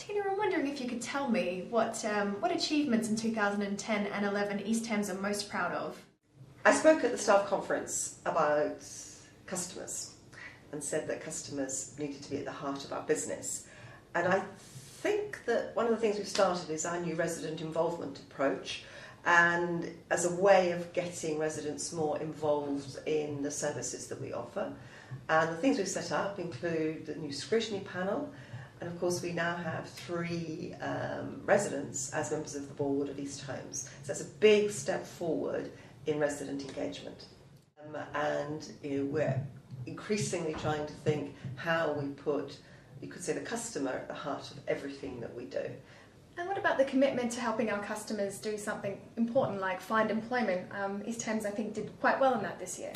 Tina, I'm wondering if you could tell me what achievements in 2010 and 11 East Thames are most proud of. I spoke at the staff conference about customers and said that customers needed to be at the heart of our business. And I think that one of the things we've started is our new resident involvement approach, and as a way of getting residents more involved in the services that we offer. And the things we've set up include the new scrutiny panel, and of course we now have 3 residents as members of the board of East Thames. So that's a big step forward in resident engagement. And we're increasingly trying to think how we put, you could say, the customer at the heart of everything that we do. And what about the commitment to helping our customers do something important like find employment? East Thames, I think, did quite well in that this year.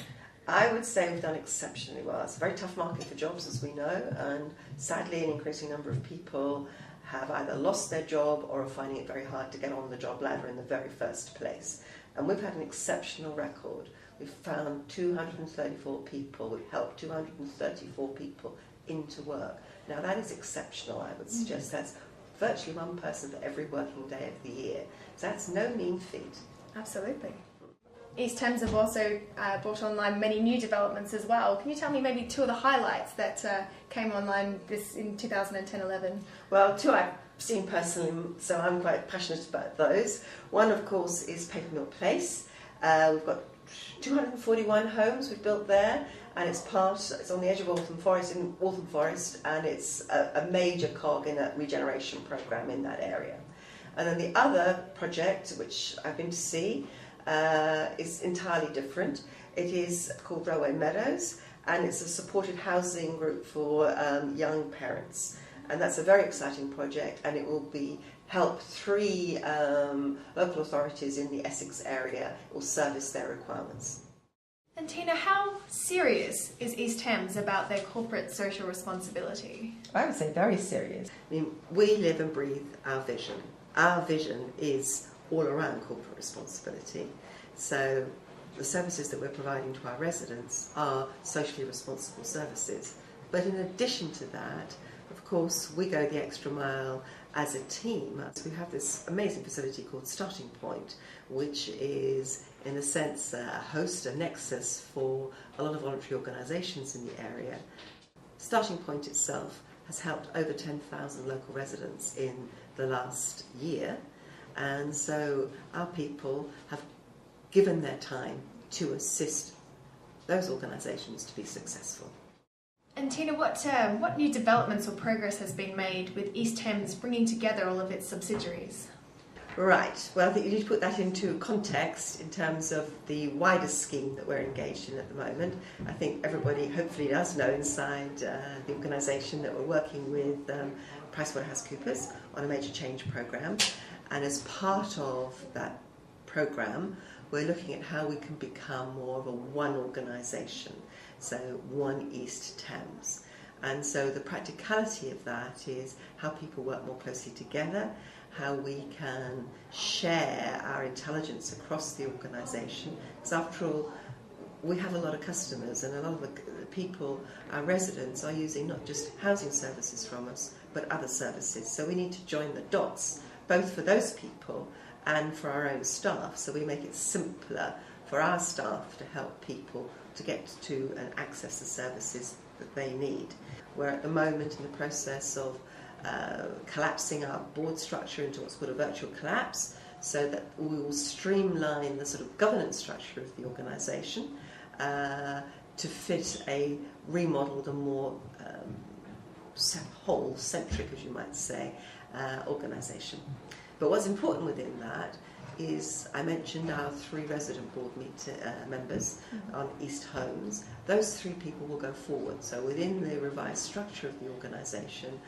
I would say we've done exceptionally well. It's a very tough market for jobs, as we know, and sadly an increasing number of people have either lost their job or are finding it very hard to get on the job ladder in the very first place. And we've had an exceptional record. We've found 234 people, we've helped 234 people into work. Now that is exceptional, I would suggest. That's virtually 1 person for every working day of the year. So that's no mean feat. Absolutely. East Thames have also brought online many new developments as well. Can you tell me maybe 2 of the highlights that came online in 2010-11? Well, 2 I've seen personally, so I'm quite passionate about those. One, of course, is Paper Mill Place. We've got 241 homes we've built there, and it's on the edge of Waltham Forest, and it's a major cog in a regeneration programme in that area. And then the other project, which I've been to see, is entirely different. It is called Railway Meadows, and it's a supported housing group for young parents. And that's a very exciting project, and it will help 3 local authorities in the Essex area. It will service their requirements. And Tina, how serious is East Thames about their corporate social responsibility? I would say very serious. I mean, we live and breathe our vision. Our vision is all around corporate responsibility. So the services that we're providing to our residents are socially responsible services. But in addition to that, of course, we go the extra mile as a team. We have this amazing facility called Starting Point, which is, in a sense, a host, a nexus for a lot of voluntary organisations in the area. Starting Point itself has helped over 10,000 local residents in the last year, and so our people have given their time to assist those organisations to be successful. And Tina, what new developments or progress has been made with East Thames bringing together all of its subsidiaries? Right, well, I think you need to put that into context in terms of the wider scheme that we're engaged in at the moment. I think everybody hopefully does know inside the organisation that we're working with PricewaterhouseCoopers on a major change programme, and as part of that programme we're looking at how we can become more of a one organisation, so one East Thames. And so the practicality of that is how people work more closely together, how we can share our intelligence across the organisation. Because after all, we have a lot of customers, and a lot of the people, our residents, are using not just housing services from us, but other services. So we need to join the dots, both for those people and for our own staff, so we make it simpler for our staff to help people to get to and access the services that they need. We're at the moment in the process of collapsing our board structure into what's called a virtual collapse, so that we will streamline the sort of governance structure of the organisation to fit a remodelled and more whole-centric, as you might say, organisation. But what's important within that is, I mentioned our 3 resident board members on East Homes. Those 3 people will go forward. So within the revised structure of the organisation,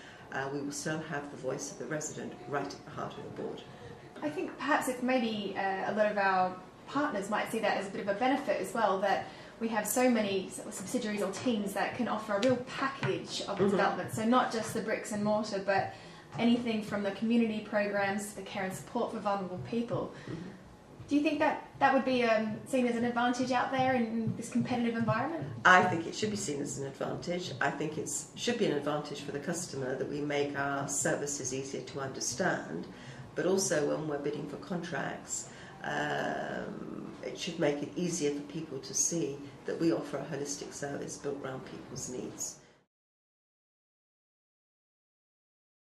we will still have the voice of the resident right at the heart of the board. I think perhaps if maybe a lot of our partners might see that as a bit of a benefit as well, that we have so many subsidiaries or teams that can offer a real package of development. So not just the bricks and mortar, but anything from the community programs to the care and support for vulnerable people. Do you think that would be seen as an advantage out there in this competitive environment? I think it should be seen as an advantage. I think it should be an advantage for the customer that we make our services easier to understand, but also when we're bidding for contracts, it should make it easier for people to see that we offer a holistic service built around people's needs.